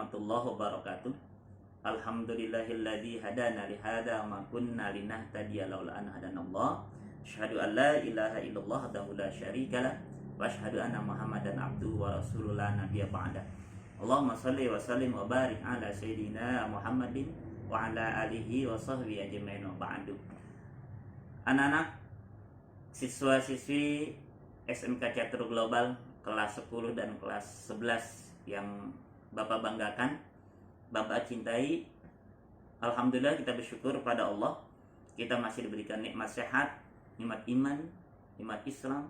warahmatullahi wabarakatuh. Alhamdulillahilladzi hadana li hadza wa ma kunna linahtadiya laula an hadanallah. Asyhadu an la ilaha illallah wahdahu la syarikalah wa asyhadu anna Muhammadan abduhu wa rasuluhu la nabiyya ba'da. Allahumma shalli wa sallim wa barik ala sayyidina Muhammadin wa ala alihi wa sahbihi ajmain wa ba'du. Anak-anak siswa-siswi SMK Catur Global kelas 10 dan kelas 11 yang Bapak banggakan, Bapak cintai, alhamdulillah kita bersyukur pada Allah, kita masih diberikan nikmat sehat, nikmat iman, nikmat Islam,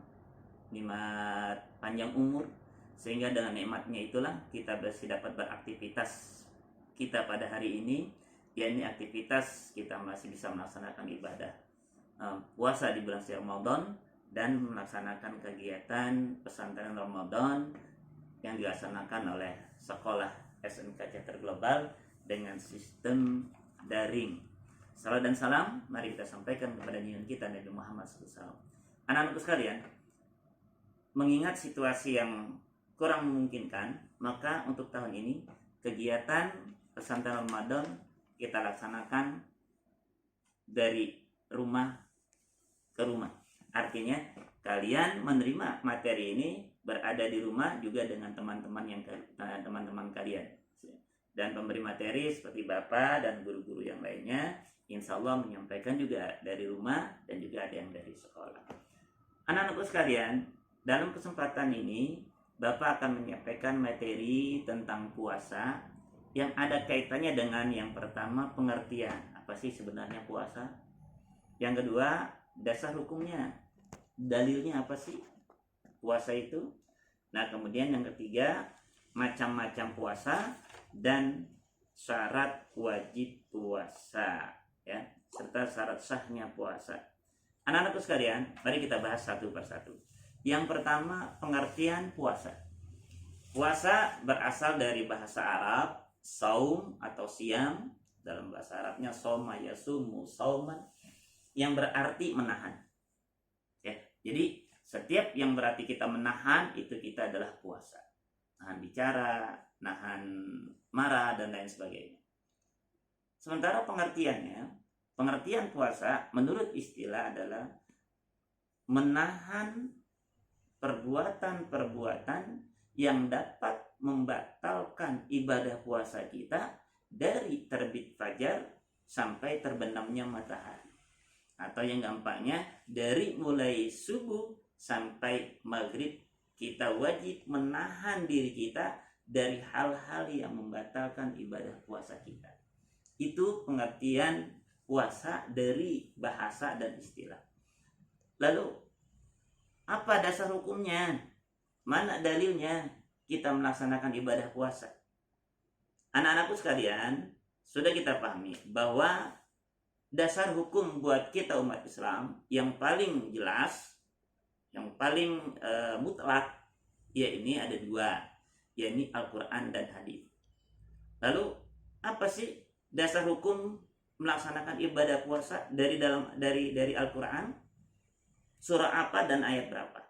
nikmat panjang umur, sehingga dengan nikmatnya itulah kita masih dapat beraktivitas kita pada hari ini, yakni aktivitas kita masih bisa melaksanakan ibadah puasa di bulan suci Ramadan dan melaksanakan kegiatan pesantren Ramadan yang dilaksanakan oleh sekolah SMK Catur Global dengan sistem daring. Salam dan salam mari kita sampaikan kepada junjungan kita Nabi Muhammad SAW. Anak-anakku sekalian, mengingat situasi yang kurang memungkinkan, maka untuk tahun ini kegiatan pesantren Ramadan kita laksanakan dari rumah ke rumah. Artinya kalian menerima materi ini berada di rumah juga dengan teman-teman kalian, dan pemberi materi seperti Bapak dan guru-guru yang lainnya insya Allah menyampaikan juga dari rumah dan juga ada yang dari sekolah. Anak-anakku sekalian, dalam kesempatan ini Bapak akan menyampaikan materi tentang puasa yang ada kaitannya dengan yang pertama pengertian apa sih sebenarnya puasa, yang kedua dasar hukumnya, dalilnya apa sih puasa itu. Nah, kemudian yang ketiga, macam-macam puasa dan syarat wajib puasa, ya, serta syarat sahnya puasa. Anak-anakku sekalian, mari kita bahas satu persatu. Yang pertama, pengertian puasa. Puasa berasal dari bahasa Arab saum atau siam. Dalam bahasa Arabnya soma yasumu sauman, yang berarti menahan. Ya, jadi setiap yang berarti kita menahan itu kita adalah puasa. Nahan bicara, nahan marah dan lain sebagainya. Sementara pengertian puasa menurut istilah adalah menahan perbuatan-perbuatan yang dapat membatalkan ibadah puasa kita dari terbit fajar sampai terbenamnya matahari. Atau yang gampangnya dari mulai subuh sampai maghrib kita wajib menahan diri kita dari hal-hal yang membatalkan ibadah puasa kita. Itu pengertian puasa dari bahasa dan istilah. Lalu apa dasar hukumnya? Mana dalilnya kita melaksanakan ibadah puasa? Anak-anakku sekalian, sudah kita pahami bahwa dasar hukum buat kita umat Islam yang paling jelas, yang paling mutlak, ya ini ada dua, yakni Al-Quran dan hadis. Lalu apa sih dasar hukum melaksanakan ibadah puasa dari Al-Quran? Surah apa dan ayat berapa?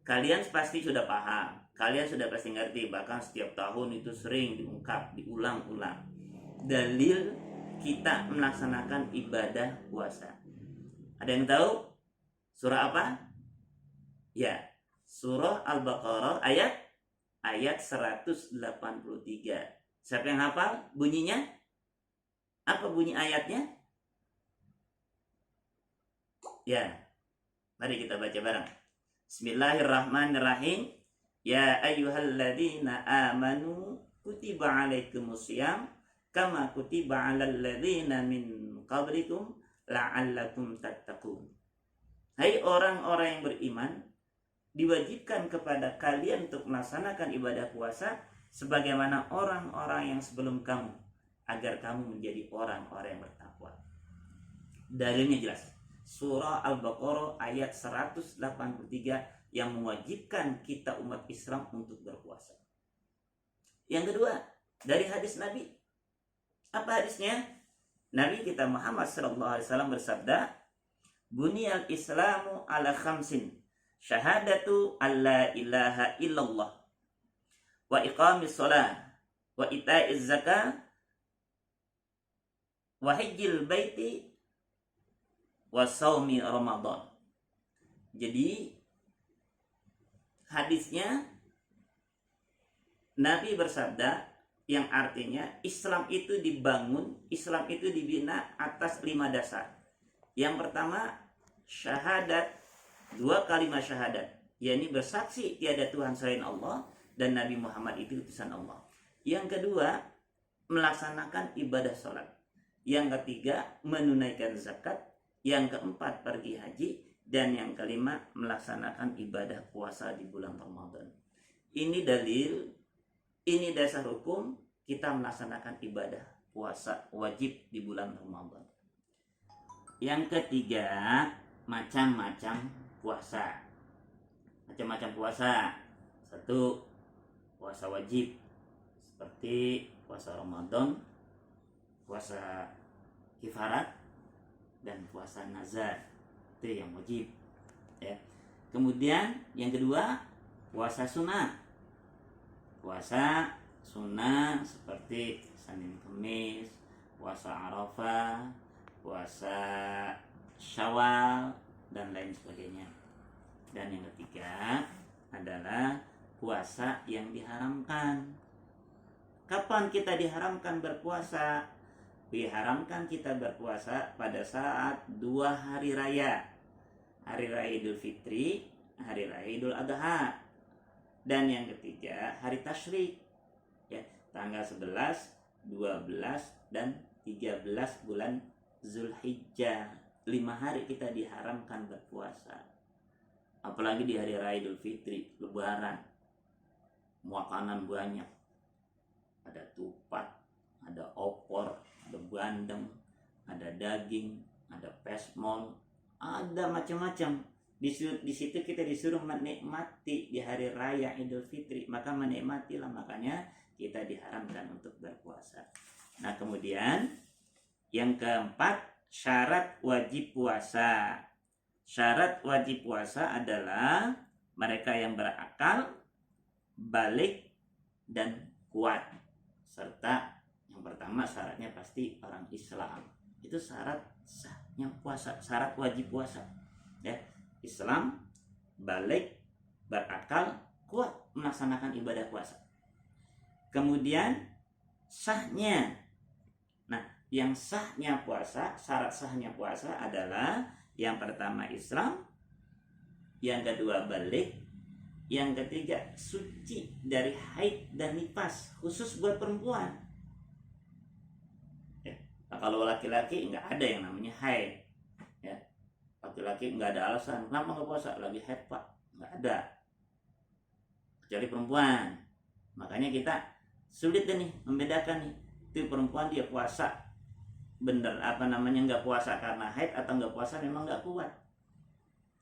Kalian pasti sudah paham, kalian sudah pasti ngerti, bahkan setiap tahun itu sering diulang-ulang dalil kita melaksanakan ibadah puasa. Ada yang tahu surah apa? Ya, surah Al-Baqarah ayat 183. Siapa yang hafal bunyinya? Apa bunyi ayatnya? Ya, mari kita baca bareng. Bismillahirrahmanirrahim. Ya ayyuhalladzina amanu kutiba alaikumusiyam kama kutiba 'alal ladzina min qablikum la'allakum tattaqun. Hai orang-orang yang beriman, diwajibkan kepada kalian untuk melaksanakan ibadah puasa sebagaimana orang-orang yang sebelum kamu, agar kamu menjadi orang-orang yang bertakwa. Dalilnya jelas. Surah Al-Baqarah ayat 183 yang mewajibkan kita umat Islam untuk berpuasa. Yang kedua, dari hadis Nabi. Apa hadisnya? Nabi kita Muhammad SAW bersabda, Buniyal Islamu ala khamsin, syahadatu alla ilaha illallah, wa iqamis sholah, wa ita'iz zakah wa hajjil baiti wa shaumi ramadan. Jadi hadisnya Nabi bersabda yang artinya Islam itu dibangun, Islam itu dibina atas 5 dasar. Yang pertama syahadat, 2 kalimat syahadat, yakni bersaksi tiada Tuhan selain Allah dan Nabi Muhammad itu utusan Allah. Yang kedua melaksanakan ibadah sholat. Yang ketiga menunaikan zakat. Yang keempat pergi haji. Dan yang kelima melaksanakan ibadah puasa di bulan Ramadan. Ini dalil, ini dasar hukum kita melaksanakan ibadah puasa wajib di bulan Ramadan. Yang ketiga, macam-macam puasa. Macam-macam puasa. 1, puasa wajib seperti puasa Ramadan, puasa kifarat, dan puasa nazar. Itu yang wajib ya. Kemudian yang kedua puasa sunnah. Puasa sunnah seperti Senin Kemis, puasa Arafah, puasa Syawal, dan lain sebagainya. Dan yang ketiga adalah puasa yang diharamkan. Kapan kita diharamkan berpuasa? Diharamkan kita berpuasa pada saat 2 hari raya. Hari raya Idul Fitri, hari raya Idul Adha. Dan yang ketiga hari tasyrik ya, tanggal 11, 12, dan 13 bulan Zulhijjah. 5 hari kita diharamkan berpuasa. Apalagi di hari raya Idul Fitri, Lebaran. Makanan banyak. Ada tupat, ada opor, ada bandeng, ada daging, ada pesmol, ada macam-macam. Di situ kita disuruh menikmati di hari raya Idul Fitri, maka menikmatilah. Makanya kita diharamkan untuk berpuasa. Nah, kemudian yang keempat, syarat wajib puasa. Syarat wajib puasa adalah mereka yang berakal, balik, dan kuat. Serta yang pertama syaratnya pasti orang Islam. Itu syarat sahnya puasa, syarat wajib puasa ya. Islam, balik, berakal, kuat melaksanakan ibadah puasa. Kemudian sahnya. Nah, yang sahnya puasa, syarat sahnya puasa adalah yang pertama Islam, yang kedua balik, yang ketiga suci dari haid dan nifas, khusus buat perempuan. Ya. Nah, kalau laki-laki nggak ada yang namanya haid. Ya. Laki-laki nggak ada alasan kenapa nggak puasa, lagi haid pak, nggak ada. Kecuali perempuan. Makanya kita sulit nih membedakan nih. Itu perempuan dia puasa bener nggak puasa karena haid atau nggak puasa memang nggak kuat.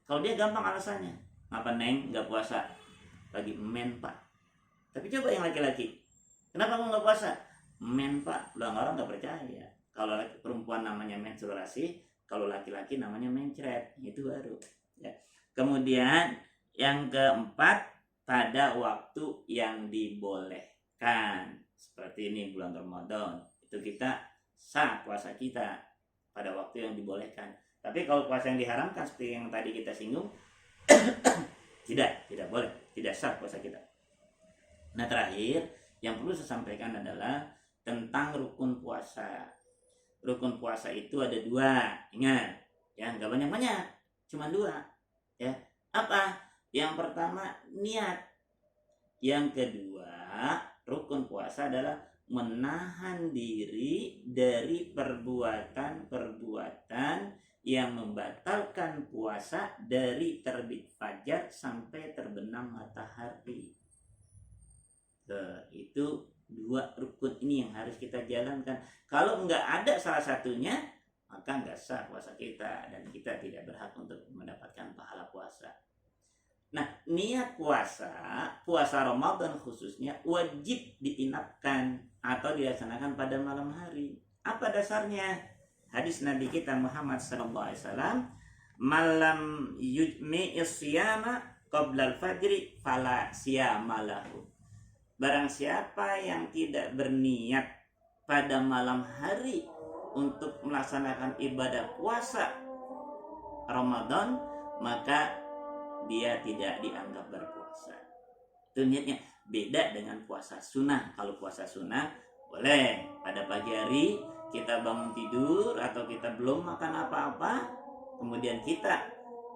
Kalau dia gampang alasannya, ngapa neng nggak puasa, lagi men pak. Tapi coba yang laki-laki, kenapa kamu nggak puasa? Men pak. Orang nggak percaya. Kalau perempuan namanya menstruasi, kalau laki-laki namanya mencret, itu baru ya. Kemudian yang keempat, pada waktu yang dibolehkan, seperti ini bulan Ramadan, itu kita sah puasa kita pada waktu yang dibolehkan. Tapi kalau puasa yang diharamkan seperti yang tadi kita singgung, tidak boleh, tidak sah puasa kita. Nah, terakhir yang perlu saya sampaikan adalah tentang rukun puasa. Rukun puasa itu ada 2, ingat ya, nggak banyak-banyak, cuma 2 ya. Apa? Yang pertama niat. Yang kedua, rukun puasa adalah menahan diri dari perbuatan-perbuatan yang membatalkan puasa dari terbit fajar sampai terbenam matahari. Itu 2 rukun ini yang harus kita jalankan. Kalau nggak ada salah satunya, maka nggak sah puasa kita dan kita tidak berhak untuk mendapatkan pahala puasa. Nah, niat puasa Ramadan khususnya wajib diinapkan atau dilaksanakan pada malam hari. Apa dasarnya? Hadis Nabi kita Muhammad SAW, malam yujmi isyama qabla al-fajri fala siyama lahu. Barang siapa yang tidak berniat pada malam hari untuk melaksanakan ibadah puasa Ramadan, maka dia tidak dianggap berpuasa. Itu niatnya. Beda dengan puasa sunnah. Kalau puasa sunnah boleh pada pagi hari kita bangun tidur atau kita belum makan apa-apa, kemudian kita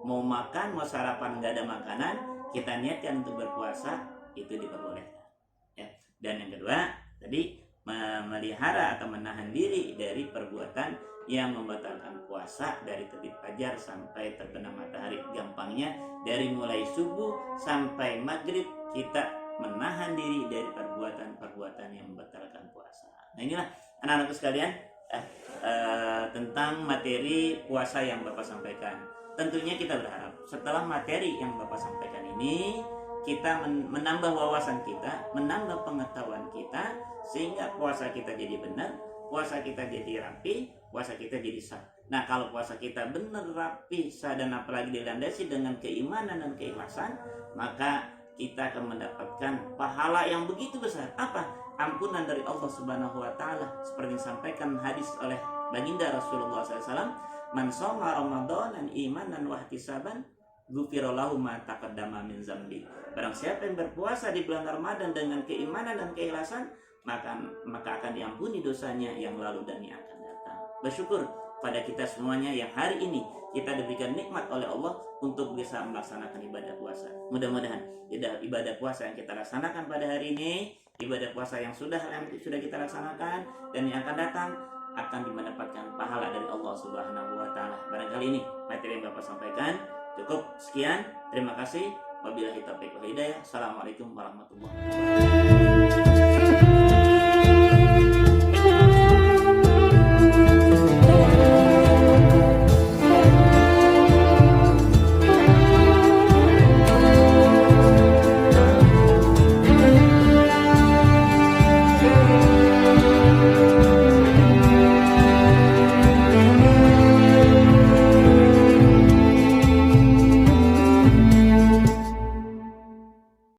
mau makan, mau sarapan nggak ada makanan, kita niatkan untuk berpuasa, itu diperbolehkan. Ya. Dan yang kedua tadi, memelihara atau menahan diri dari perbuatan yang membatalkan puasa dari terbit fajar sampai terbenam matahari. Gampangnya dari mulai subuh sampai maghrib kita menahan diri dari perbuatan-perbuatan yang membatalkan puasa. Nah, inilah anak-anakku sekalian, tentang materi puasa yang Bapak sampaikan. Tentunya kita berharap setelah materi yang Bapak sampaikan ini, kita menambah wawasan kita, menambah pengetahuan kita, sehingga puasa kita jadi benar, puasa kita jadi rapi, puasa kita jadi sah. Nah, kalau puasa kita benar, rapi, sah, dan apalagi dilandasi dengan keimanan dan keikhlasan, maka kita akan mendapatkan pahala yang begitu besar. Apa? Ampunan dari Allah Subhanahu wa taala, seperti disampaikan hadis oleh baginda Rasulullah SAW, man shoma Ramadan imanan wa ihtisaban ghufira lahu ma taqaddama min dzambi. Barang siapa yang berpuasa di bulan Ramadan dengan keimanan dan keikhlasan, maka akan diampuni dosanya yang lalu dan yang akan datang. Bersyukur pada kita semuanya yang hari ini kita diberikan nikmat oleh Allah untuk bisa melaksanakan ibadah puasa. Mudah-mudahan ibadah puasa yang kita laksanakan pada hari ini, ibadah puasa yang sudah kita laksanakan dan yang akan datang, akan mendapatkan pahala dari Allah Subhanahu wa taala. Barangkali ini materi yang Bapak sampaikan. Cukup sekian. Terima kasih. Wabillahi taufiq wal hidayah. Assalamualaikum warahmatullahi wabarakatuh.